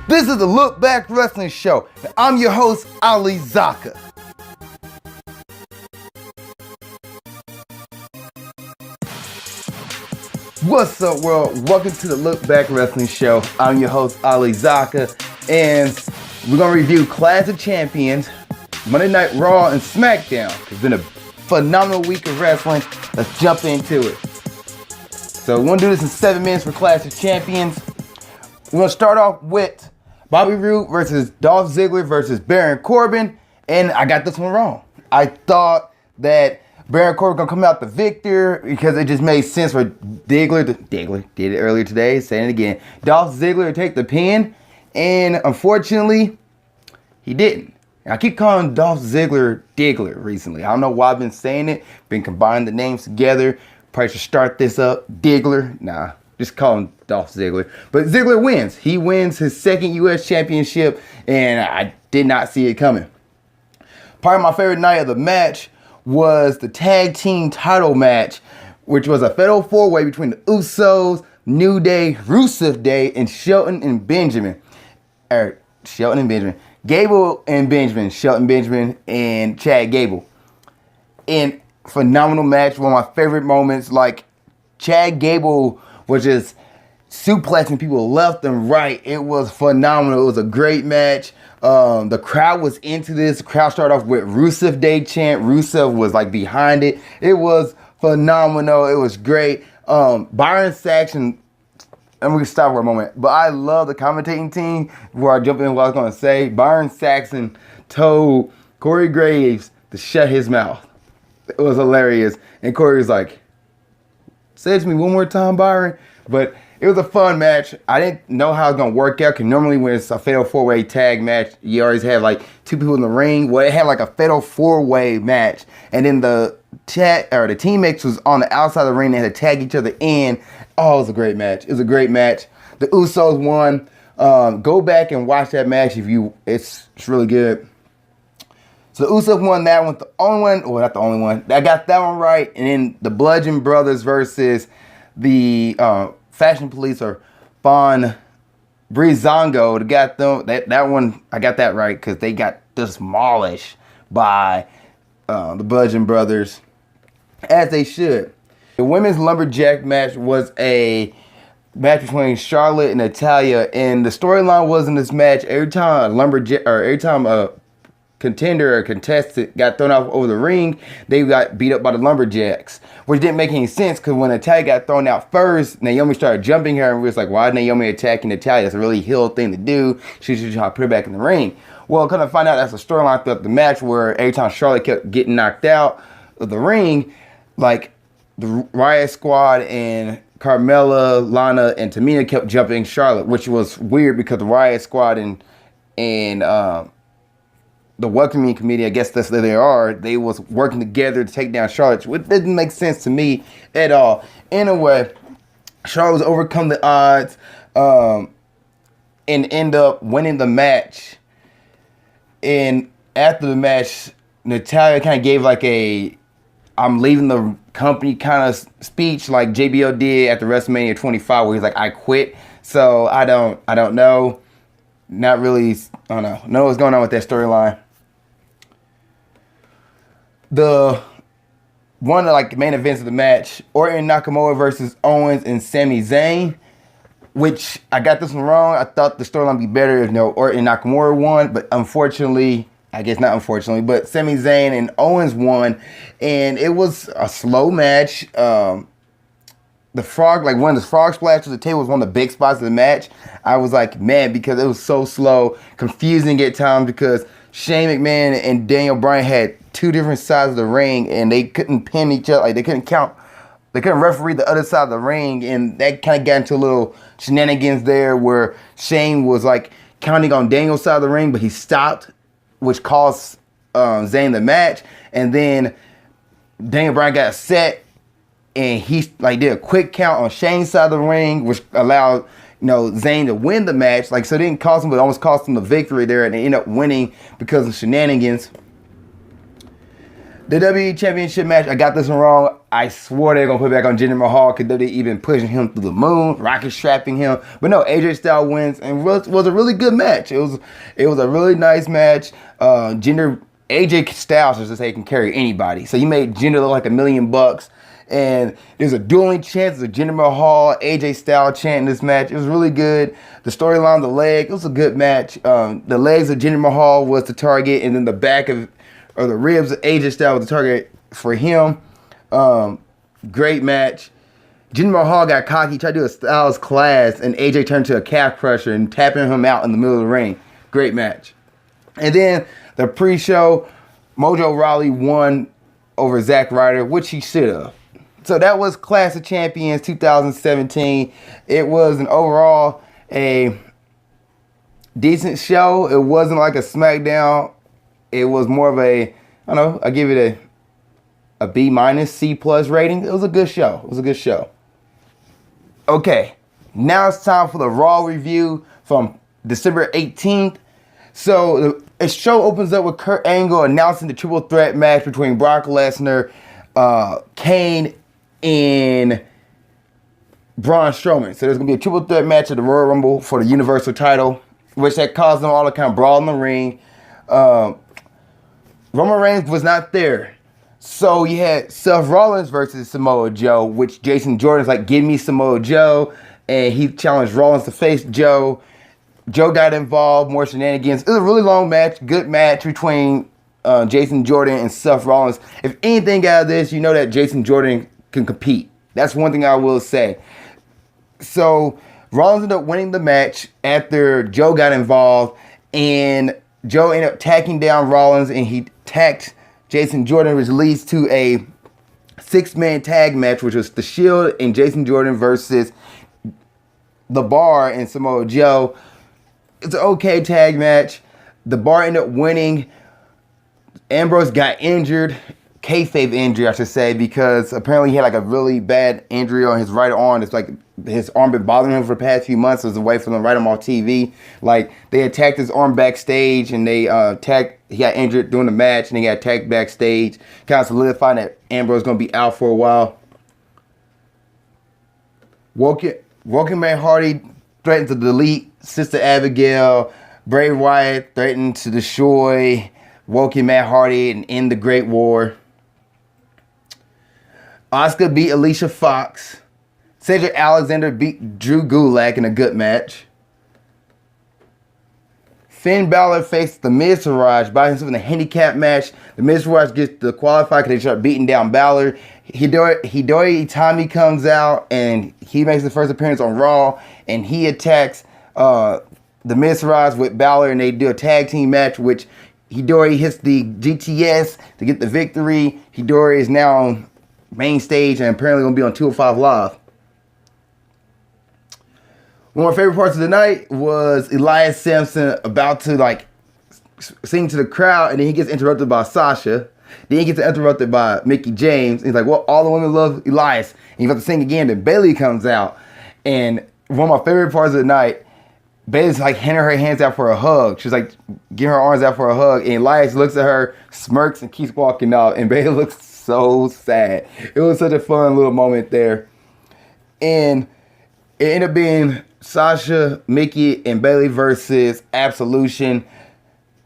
This is the Look Back Wrestling Show, and I'm your host, Ali Zakka. What's up, world? Welcome to the Look Back Wrestling Show. I'm your host, Ali Zakka, and we're going to review Clash of Champions, Monday Night Raw and Smackdown. It's been a phenomenal week of wrestling. Let's jump into it. So we're going to do this in 7 minutes for Clash of Champions. We're going to start off with Bobby Roode versus Dolph Ziggler versus Baron Corbin, and I got this one wrong. I thought that Baron Corbin gonna come out the victor because it just made sense for Ziggler did it earlier today, saying it again. Dolph Ziggler to take the pin, and unfortunately, he didn't. And I keep calling Dolph Ziggler Diggler recently. I don't know why I've been saying it. Been combining the names together. Probably should start this up. Diggler. Nah, just call him Dolph Ziggler. But Ziggler wins. He wins his second U.S. championship, and I did not see it coming. Probably my favorite night of the match was the tag team title match, which was a fatal four-way between the Usos, New Day, Rusev Day, and Shelton and Benjamin. Gable and Benjamin. Shelton Benjamin and Chad Gable. And phenomenal match. One of my favorite moments. Like, Chad Gable was just suplexing people left and right. It was phenomenal. It was a great match. The crowd was into this. The crowd started off with Rusev Day chant. Rusev was like behind it. It was phenomenal. It was great. Byron Saxton, and we can stop for a moment, but I love the commentating team. Before I jump in what I was going to say, Byron Saxton told Corey Graves to shut his mouth. It was hilarious. And Corey was like, say it to me one more time, Byron. But it was a fun match. I didn't know how it was going to work out, because normally when it's a fatal four-way tag match, you always have like two people in the ring. Well, it had like a fatal four-way match, and then the teammates was on the outside of the ring. They had to tag each other in. Oh, it was a great match. It was a great match. The Usos won. Go back and watch that match it's really good. So the Usos won that one. The only one, well, not the only one. I got that one right. And then the Bludgeon Brothers versus the Fashion Police, or Von Breezango. Got them. That one, I got that right because they got demolished by the Bludgeon Brothers, as they should. The women's lumberjack match was a match between Charlotte and Natalya, and the storyline was in this match, every time a contender or contestant got thrown off over the ring, they got beat up by the lumberjacks, which didn't make any sense, because when Natalya got thrown out first, Naomi started jumping her, and we was like, why is Naomi attacking Natalya? That's a really heel thing to do. She should try to put her back in the ring. Well, kind of find out that's a storyline throughout the match, where every time Charlotte kept getting knocked out of the ring, like the Riot Squad and Carmella, Lana, and Tamina kept jumping Charlotte, which was weird because the Riot Squad and the Welcoming Committee, I guess that's what they are, they was working together to take down Charlotte, which didn't make sense to me at all. Anyway, Charlotte was overcome the odds and end up winning the match. And after the match, Natalya kind of gave like a I'm leaving the company kind of speech, like JBL did at the WrestleMania 25, where he's like, I quit. So I don't know. Not really, I don't know what's going on with that storyline. The one of like the main events of the match, Orton Nakamura versus Owens and Sami Zayn, which I got this one wrong. I thought the storyline would be better if Orton Nakamura won, but unfortunately, I guess not unfortunately, but Sami Zayn and Owens won, and it was a slow match. The frog, like one of the frog splash to the table was one of the big spots of the match. I was like, man, because it was so slow, confusing at times, because Shane McMahon and Daniel Bryan had two different sides of the ring, and they couldn't pin each other. Like, they couldn't referee the other side of the ring, and that kind of got into a little shenanigans there, where Shane was like counting on Daniel's side of the ring, but he stopped, which cost Zayn the match. And then Daniel Bryan got upset, and he like did a quick count on Shane's side of the ring, which allowed Zayn to win the match. Like, so it didn't cost him, but it almost cost him the victory there, and they ended up winning because of shenanigans. The WWE Championship match, I got this one wrong. I swore they're going to put it back on Jinder Mahal because they even pushing him through the moon, rocket strapping him. But no, AJ Styles wins and was a really good match. It was a really nice match. AJ Styles, as I say, can carry anybody. So he made Jinder look like $1 million. And there's a dueling chant. There's a Jinder Mahal, AJ Styles chant in this match. It was really good. The storyline, the leg, it was a good match. The legs of Jinder Mahal was the target, and then the back of, or the ribs of AJ Styles was the target for him. Great match. Jinder Mahal got cocky, tried to do a Styles class, and AJ turned to a calf crusher and tapping him out in the middle of the ring. Great match. And then the pre-show, Mojo Rawley won over Zack Ryder, which he should have. So that was Clash of Champions 2017. It was an overall a decent show. It wasn't like a SmackDown. It was more of a, I don't know, I give it a B-, C+ rating. It was a good show. It was a good show. Okay, now it's time for the Raw review from December 18th. So the show opens up with Kurt Angle announcing the triple threat match between Brock Lesnar, Kane, and Braun Strowman. So there's going to be a triple threat match at the Royal Rumble for the Universal title, which that caused them all to kind of brawl in the ring. Roman Reigns was not there. So you had Seth Rollins versus Samoa Joe, which Jason Jordan's like, give me Samoa Joe. And he challenged Rollins to face Joe. Joe got involved, more shenanigans. It was a really long match, good match between Jason Jordan and Seth Rollins. If anything out of this, you know that Jason Jordan can compete. That's one thing I will say. So Rollins ended up winning the match after Joe got involved, and Joe ended up tacking down Rollins, and he tacked Jason Jordan, which leads to a 6-man tag match, which was The Shield and Jason Jordan versus The Bar and Samoa Joe. It's an okay tag match. The Bar ended up winning. Ambrose got injured, kayfabe injury, I should say, because apparently he had like a really bad injury on his right arm. It's like his arm been bothering him for the past few months. It was away from the right arm on TV. Like they attacked his arm backstage, and they he got injured during the match, and he got attacked backstage, kind of solidifying that Ambrose is going to be out for a while. Woken Man Hardy threatened to delete Sister Abigail. Bray Wyatt threatened to destroy Woken Matt Hardy and end the Great War. Asuka beat Alicia Fox. Cedric Alexander beat Drew Gulak in a good match. Finn Balor faced The Miz Taraj by himself in a handicap match. The Miz Taraj gets to qualify because they start beating down Balor. Hidori Itami comes out and he makes the first appearance on Raw, and he attacks The Miz Taraj with Balor, and they do a tag team match, which Hidori hits the GTS to get the victory. Hidori is now on main stage and apparently going to be on 205 Live. One of my favorite parts of the night was Elias Sampson about to like sing to the crowd, and then he gets interrupted by Sasha. Then he gets interrupted by Mickie James. And he's like, well, all the women love Elias. And he's about to sing again. Then Bayley comes out. And one of my favorite parts of the night, Bayley's like handing her hands out for a hug. She's like giving her arms out for a hug. And Elias looks at her, smirks, and keeps walking out. And Bayley looks so sad. It was such a fun little moment there. And it ended up being Sasha, Mickie, and Bayley versus Absolution.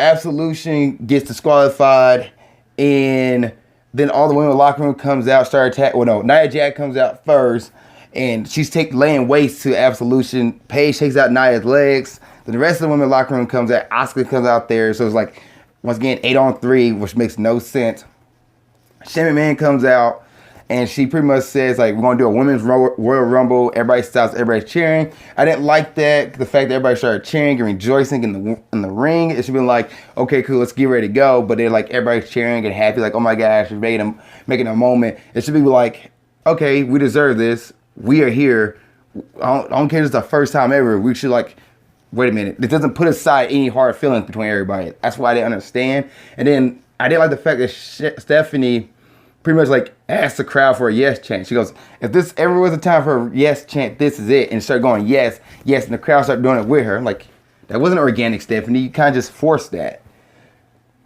Absolution gets disqualified, and then all the women in the locker room comes out, start attacking. Well, no, Nia Jax comes out first, and she's laying waste to Absolution. Paige takes out Nia's legs. Then the rest of the women in the locker room comes out. Asuka comes out there, so it's like, once again, 8-on-3, which makes no sense. Shane McMahon comes out, and she pretty much says, like, we're going to do a women's Royal Rumble. Everybody stops, everybody's cheering. I didn't like that, the fact that everybody started cheering and rejoicing in the ring. It should be like, okay, cool, let's get ready to go. But then, like, everybody's cheering and happy, like, oh my gosh, we're making a moment. It should be like, okay, we deserve this. We are here. I don't care if it's the first time ever. We should, like, wait a minute. It doesn't put aside any hard feelings between everybody. That's why I didn't understand. And then I didn't like the fact that Stephanie pretty much like asked the crowd for a yes chant. She goes, if this ever was a time for a yes chant, this is it. And started going, yes, yes. And the crowd started doing it with her. I'm like, that wasn't organic, Stephanie. You kind of just forced that.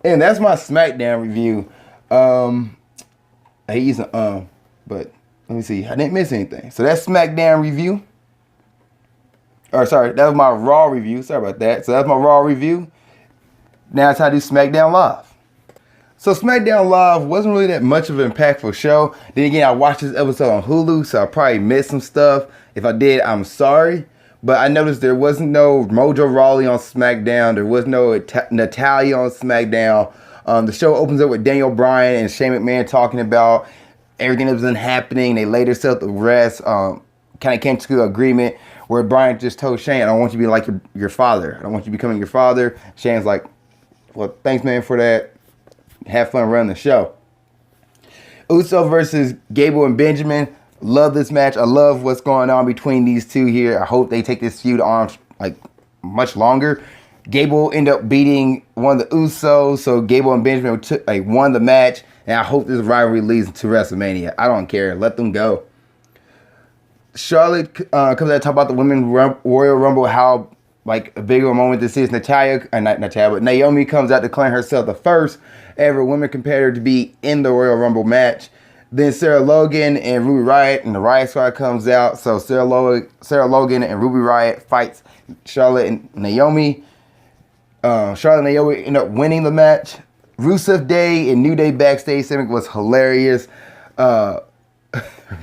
And that's my SmackDown review. I hate using but let me see. I didn't miss anything. So that's SmackDown review. Or sorry, that was my Raw review. Sorry about that. So that's my Raw review. Now it's time to do SmackDown Live. So SmackDown Live wasn't really that much of an impactful show. Then again, I watched this episode on Hulu, so I probably missed some stuff. If I did, I'm sorry. But I noticed there wasn't no Mojo Rawley on SmackDown. There was no Natalia on SmackDown. The show opens up with Daniel Bryan and Shane McMahon talking about everything that was been happening. They later settled the rest. Kind of came to an agreement where Bryan just told Shane, I don't want you to be like your father. I don't want you becoming your father. Shane's like, well, thanks, man, for that. Have fun running the show. Uso versus Gable and Benjamin. Love this match. I love what's going on between these two here. I hope they take this feud on like much longer. Gable ended up beating one of the Usos, so Gable and Benjamin won the match. And I hope this rivalry leads into WrestleMania. I don't care. Let them go. Charlotte comes out to talk about the Women's Royal Rumble, how like a big of a moment this is. Naomi comes out declaring herself the first ever women competitor to be in the Royal Rumble match. Then Sarah Logan and Ruby Riott and the Riott Squad comes out. So Sarah Logan and Ruby Riott fights Charlotte and Naomi. Charlotte and Naomi end up winning the match. Rusev Day and New Day backstage segment was hilarious.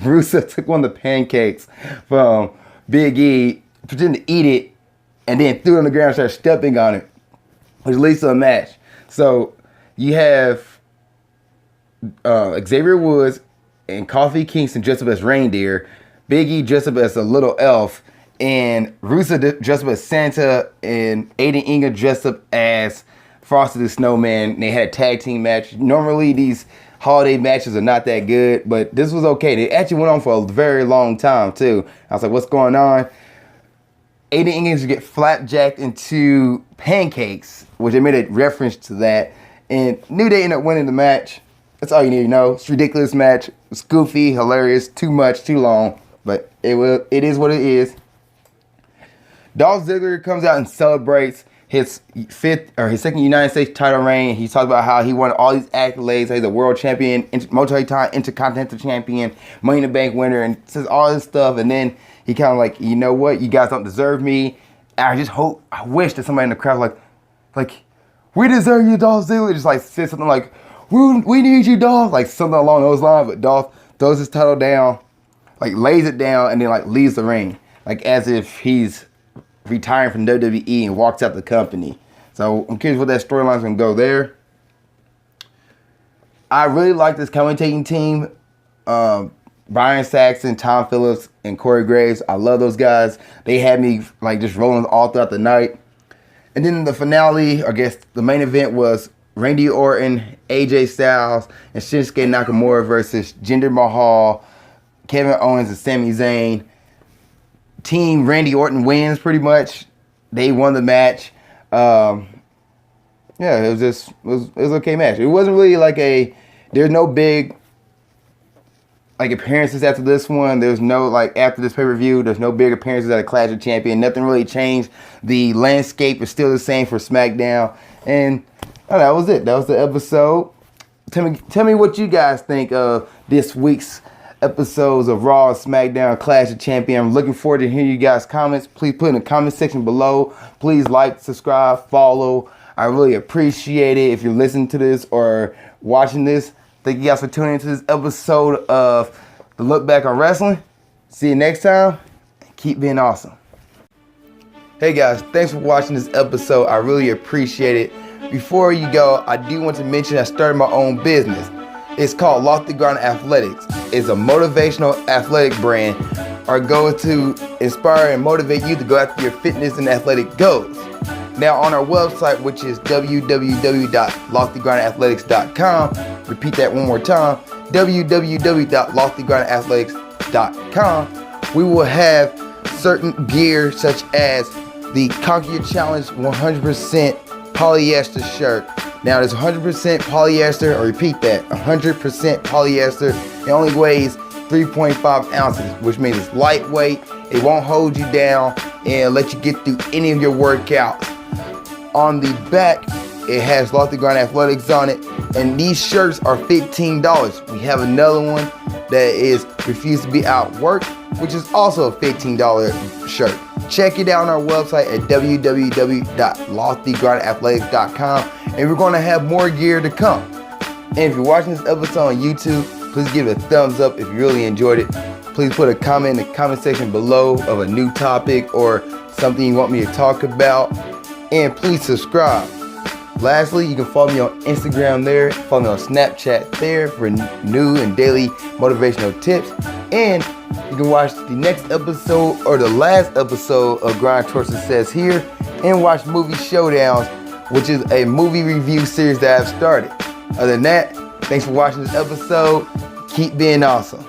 Rusev took one of the pancakes from Big E, pretended to eat it, and then threw it on the ground and started stepping on it, which leads to a match. So you have Xavier Woods and Kofi Kingston dressed up as reindeer, Big E dressed up as a little elf, and Rusev dressed up as Santa, and Aiden Inga dressed up as Frosty the Snowman. They had a tag team match. Normally these holiday matches are not that good, but this was okay. They actually went on for a very long time too. I was like, what's going on? Aiden Inga get flapjacked into pancakes, which they made a reference to that. And New Day ended up winning the match. That's all you need to know. It's a ridiculous match. It's goofy, hilarious, too much, too long. But it is what it is. Dolph Ziggler comes out and celebrates his second United States title reign. He talks about how he won all these accolades. He's a world champion, multi-time intercontinental champion, Money in the Bank winner, and says all this stuff. And then he kind of like, you know what? You guys don't deserve me. And I wish that somebody in the crowd like, we deserve you, Dolph Ziggler. Just like said something like, we need you, Dolph. Like something along those lines. But Dolph throws his title down, like lays it down, and then like leaves the ring, like as if he's retiring from WWE and walks out the company. So I'm curious what that storyline's gonna go there. I really like this commentating team. Brian Saxon, Tom Phillips, and Corey Graves. I love those guys. They had me like just rolling all throughout the night. And then the finale, I guess the main event was Randy Orton, AJ Styles, and Shinsuke Nakamura versus Jinder Mahal, Kevin Owens, and Sami Zayn. Team Randy Orton wins pretty much. They won the match. Yeah, it was an okay match. It wasn't really like there's no big like appearances after this one. There's no like after this pay-per-view, there's no big appearances at a Clash of Champions. Nothing really changed. The landscape is still the same for SmackDown. And that was it. That was the episode. Tell me what you guys think of this week's episodes of Raw and Smackdown Clash of Champions. I'm looking forward to hearing you guys' comments. Please put in the comment section below. Please like, subscribe, follow. I really appreciate it if you're listening to this or watching this. Thank you guys for tuning into this episode of The Look Back on Wrestling. See you next time. Keep being awesome. Hey guys, thanks for watching this episode. I really appreciate it. Before you go, I do want to mention I started my own business. It's called Lofty Ground Athletics. It's a motivational athletic brand. Our goal is to inspire and motivate you to go after your fitness and athletic goals. Now on our website, which is www.loftygroundathletics.com, repeat that one more time, www.loftygroundathletics.com, we will have certain gear such as the Conquer Your Challenge 100% polyester shirt. Now there's 100% polyester, or repeat that, 100% polyester. It only weighs 3.5 ounces, which means it's lightweight. It won't hold you down and let you get through any of your workouts. On the back, it has Lofty Ground Athletics on it. And these shirts are $15. We have another one that is Refuse to Be Outworked, which is also a $15 shirt. Check it out on our website at www.loftygrindathletics.com, and we're going to have more gear to come. And if you're watching this episode on YouTube, please give it a thumbs up if you really enjoyed it. Please put a comment in the comment section below of a new topic or something you want me to talk about. And please subscribe. Lastly, you can follow me on Instagram there, follow me on Snapchat there for new and daily motivational tips. And you can watch the next episode or the last episode of Grind Towards Success here, and watch Movie Showdowns, which is a movie review series that I've started. Other than that, thanks for watching this episode. Keep being awesome.